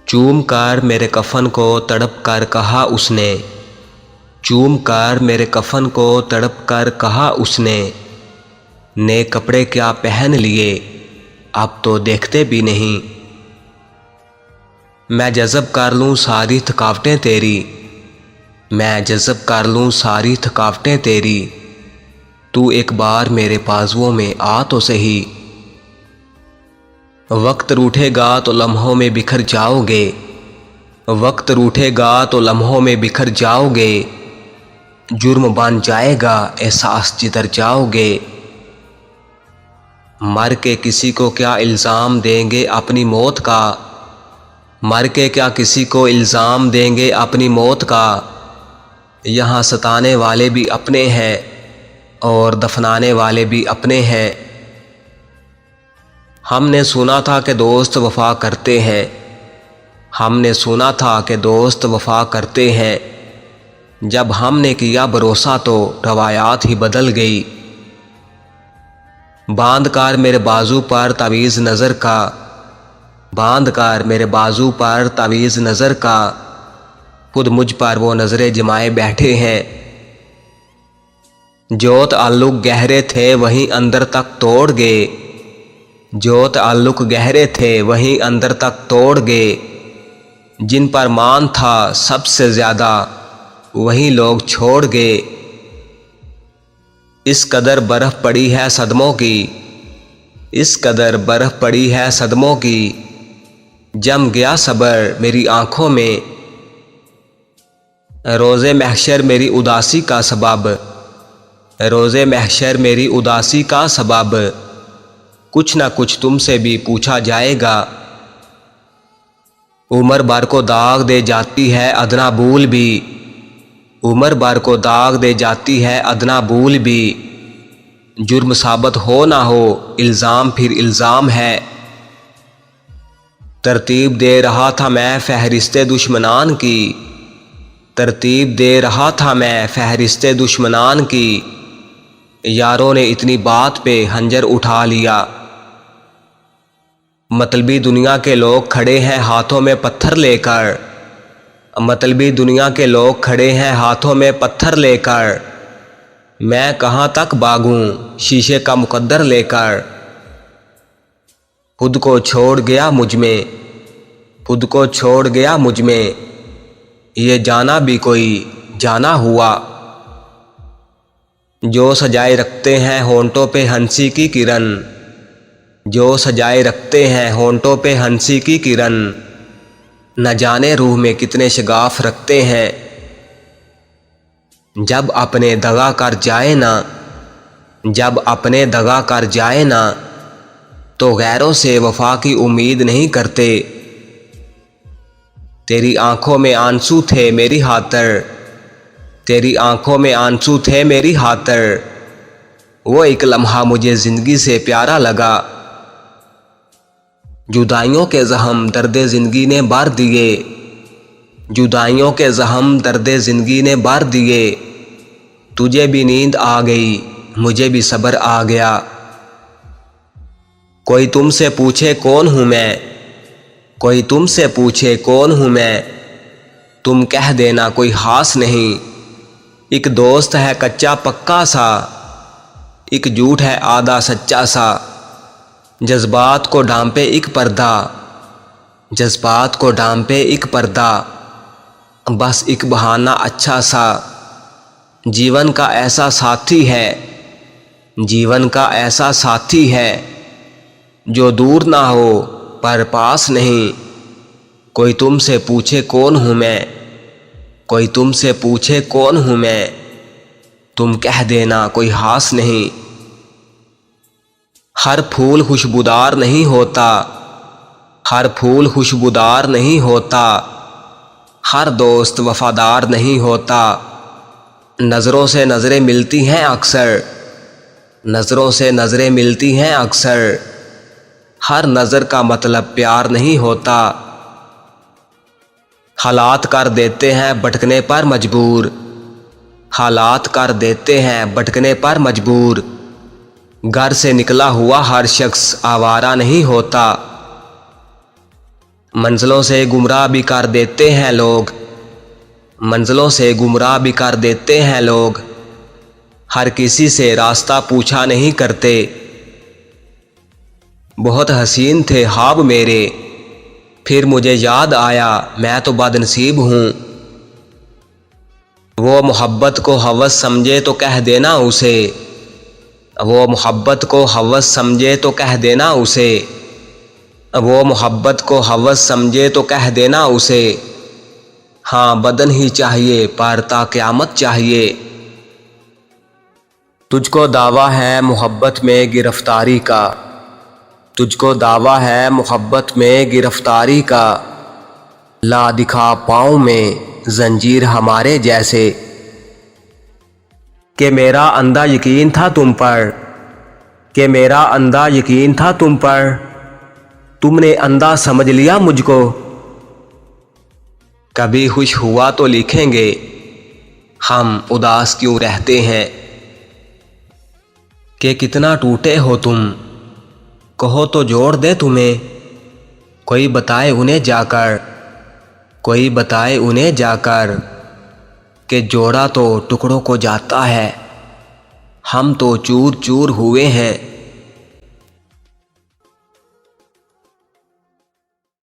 چوم کر میرے کفن کو تڑپ کر کہا اس نے، چوم کر میرے کفن کو تڑپ کر کہا اس نے، نئے کپڑے کیا پہن لیے اب تو دیکھتے بھی نہیں۔ میں جذب کر لوں ساری تھکاوٹیں تیری، میں جذب کر لوں ساری تھکاوٹیں تیری، تو ایک بار میرے بازوؤں میں آ تو سہی۔ وقت روٹھے گا تو لمحوں میں بکھر جاؤ گے، وقت روٹھے گا تو لمحوں میں بکھر جاؤ گے، جرم بن جائے گا احساس جدھر جاؤ گے۔ مر کے کسی کو کیا الزام دیں گے اپنی موت کا، مر کے کیا کسی کو الزام دیں گے اپنی موت کا، یہاں ستانے والے بھی اپنے ہیں اور دفنانے والے بھی اپنے ہیں۔ ہم نے سنا تھا کہ دوست وفا کرتے ہیں، ہم نے سنا تھا کہ دوست وفا کرتے ہیں، جب ہم نے کیا بھروسہ تو روایات ہی بدل گئی۔ باندھ کر میرے بازو پر تعویذ نظر کا، باندھ کر میرے بازو پر تعویذ نظر کا، خود مجھ پر وہ نظریں جمائے بیٹھے ہیں۔ جو تعلق گہرے تھے وہیں اندر تک توڑ گئے، جو تعلق گہرے تھے وہیں اندر تک توڑ گئے، جن پر مان تھا سب سے زیادہ وہیں لوگ چھوڑ گئے۔ اس قدر برف پڑی ہے صدموں کی، اس قدر برف پڑی ہے صدموں کی، جم گیا صبر میری آنکھوں میں، روز محشر میری اداسی کا سبب، روز محشر میری اداسی کا سبب، کچھ نہ کچھ تم سے بھی پوچھا جائے گا۔ عمر بھر کو داغ دے جاتی ہے ادنا بھول بھی، عمر بھر کو داغ دے جاتی ہے ادنا بھول بھی، جرم ثابت ہو نہ ہو الزام پھر الزام ہے۔ ترتیب دے رہا تھا میں فہرست دشمنان کی، ترتیب دے رہا تھا میں فہرست دشمنان کی، یاروں نے اتنی بات پہ خنجر اٹھا لیا۔ مطلبی دنیا کے لوگ کھڑے ہیں ہاتھوں میں پتھر لے کر، مطلبی دنیا کے لوگ کھڑے ہیں ہاتھوں میں پتھر لے کر، میں کہاں تک بھاگوں شیشے کا مقدر لے کر۔ خود کو چھوڑ گیا مجھ میں، خود کو چھوڑ گیا مجھ میں، یہ جانا بھی کوئی جانا ہوا۔ جو سجائے رکھتے ہیں ہونٹوں پہ ہنسی کی کرن، جو سجائے رکھتے ہیں ہونٹوں پہ ہنسی کی کرن، نہ جانے روح میں کتنے شگاف رکھتے ہیں۔ جب اپنے دغا کر جائے نا، جب اپنے دغا کر جائے نا، تو غیروں سے وفا کی امید نہیں کرتے۔ تیری آنکھوں میں آنسو تھے میری خاطر، تیری آنکھوں میں آنسو تھے میری خاطر، وہ ایک لمحہ مجھے زندگی سے پیارا لگا۔ جدائیوں کے زخم درد زندگی نے بھر دیے، جدائیوں کے زخم درد زندگی نے بھر دیے، تجھے بھی نیند آ گئی مجھے بھی صبر آ گیا۔ کوئی تم سے پوچھے کون ہوں میں، کوئی تم سے پوچھے کون ہوں میں، تم کہہ دینا کوئی خاص نہیں۔ ایک دوست ہے کچا پکا سا، ایک جھوٹ ہے آدھا سچا سا، جذبات کو ڈھانپے ایک پردہ، جذبات کو ڈھانپے ایک پردہ، بس ایک بہانہ اچھا سا۔ جیون کا ایسا ساتھی ہے، جیون کا ایسا ساتھی ہے، جو دور نہ ہو پر پاس نہیں۔ کوئی تم سے پوچھے کون ہوں میں، کوئی تم سے پوچھے کون ہوں میں، تم کہہ دینا کوئی خاص نہیں۔ ہر پھول خوشبودار نہیں ہوتا، ہر پھول خوشبودار نہیں ہوتا، ہر دوست وفادار نہیں ہوتا، نظروں سے نظریں ملتی ہیں اکثر، نظروں سے نظریں ملتی ہیں اکثر، ہر نظر کا مطلب پیار نہیں ہوتا۔ حالات کر دیتے ہیں بھٹکنے پر مجبور، حالات کر دیتے ہیں بھٹکنے پر مجبور، گھر سے نکلا ہوا ہر شخص آوارہ نہیں ہوتا۔ منزلوں سے گمراہ بھی کر دیتے ہیں لوگ، منزلوں سے گمراہ بھی کر دیتے ہیں لوگ، ہر کسی سے راستہ پوچھا نہیں کرتے۔ بہت حسین تھے خواب میرے، پھر مجھے یاد آیا میں تو بد نصیب ہوں۔ وہ محبت کو ہوس سمجھے تو کہہ دینا اسے، وہ محبت کو ہوس سمجھے تو کہہ دینا اسے، وہ محبت کو ہوس سمجھے تو کہہ دینا اسے، ہاں بدن ہی چاہیے پر تا قیامت چاہیے۔ تجھ کو دعویٰ ہے محبت میں گرفتاری کا، تجھ کو دعویٰ ہے محبت میں گرفتاری کا، لا دکھا پاؤں میں زنجیر ہمارے جیسے۔ کہ میرا اندھا یقین تھا تم پر، کہ میرا اندھا یقین تھا تم پر، تم نے اندھا سمجھ لیا مجھ کو۔ کبھی خوش ہوا تو لکھیں گے ہم اداس کیوں رہتے ہیں، کہ کتنا ٹوٹے ہو تم، کہو تو جوڑ دے تمہیں، کوئی بتائے انہیں جا کر، کوئی بتائے انہیں جا کر، کہ جوڑا تو ٹکڑوں کو جاتا ہے، ہم تو چور چور ہوئے ہیں۔